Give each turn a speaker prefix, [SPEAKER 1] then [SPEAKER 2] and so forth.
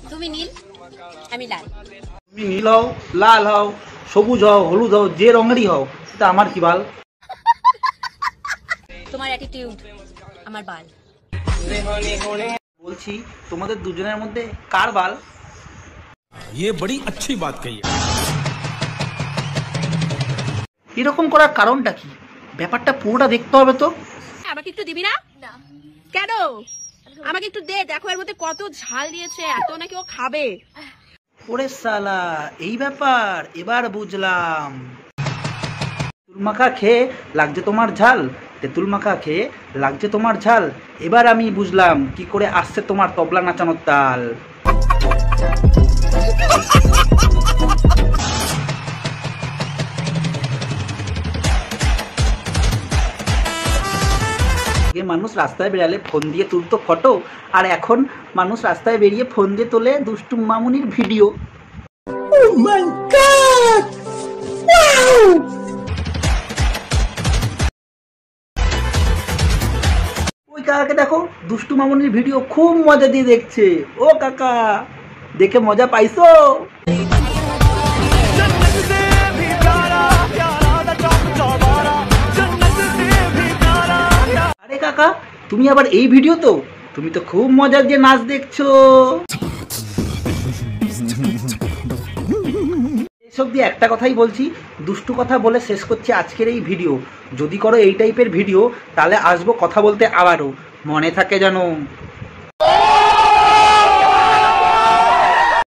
[SPEAKER 1] তুমি নীল, আমি লাল।
[SPEAKER 2] তুমি নীল হও, লাল হও, সবুজ হও, হলুদ হও, যে রঙেরই হও, তা আমার কি বাল?
[SPEAKER 1] তোমার অ্যাটিটিউড আমার বাল।
[SPEAKER 2] বলছি তোমাদের দুজনের মধ্যে কার বাল?
[SPEAKER 3] ये बड़ी अच्छी बात कही है।
[SPEAKER 2] এরকম করার কারণটা কি? ব্যাপারটা পুরোটা দেখতে হবে তো।
[SPEAKER 1] আমাকে একটু দিবি না? কেন? আমাকে একটু দে, দেখো এর মধ্যে কত ঝাল দিয়েছে, এত নাকি ও খাবে।
[SPEAKER 2] ওরে সালা, এই ব্যাপার, এবার বুঝলাম। তেঁতুল মাখা খেয়ে লাগছে তোমার ঝাল, তেঁতুল মাখা খেয়ে লাগছে তোমার ঝাল। এবার আমি বুঝলাম কি করে আসছে তোমার তবলা নাচানোর তাল। মানুষ রাস্তায় বেরালে ফোন দিয়ে তুলতো ফটো, আর এখন মানুষ রাস্তায় বেরিয়ে ফোন দিয়ে তোলে দুষ্টু মামুনির ভিডিও। ওই কাকাকে দেখো, দুষ্টু মামুনির ভিডিও খুব মজা দিয়ে দেখছে। ও কাকা, দেখে মজা পাইছো? আরে কাকা, তুমি আবার এই ভিডিও তো? তুমি তো খুব মজা দিয়ে নাচ দেখছো। এসব দিয়ে একটা কথাই বলছি, দুষ্টু কথা বলে শেষ করছি আজকের এই ভিডিও। যদি করো এই টাইপের ভিডিও, তাহলে আসবো কথা বলতে আবারও। মনে থাকে যেন।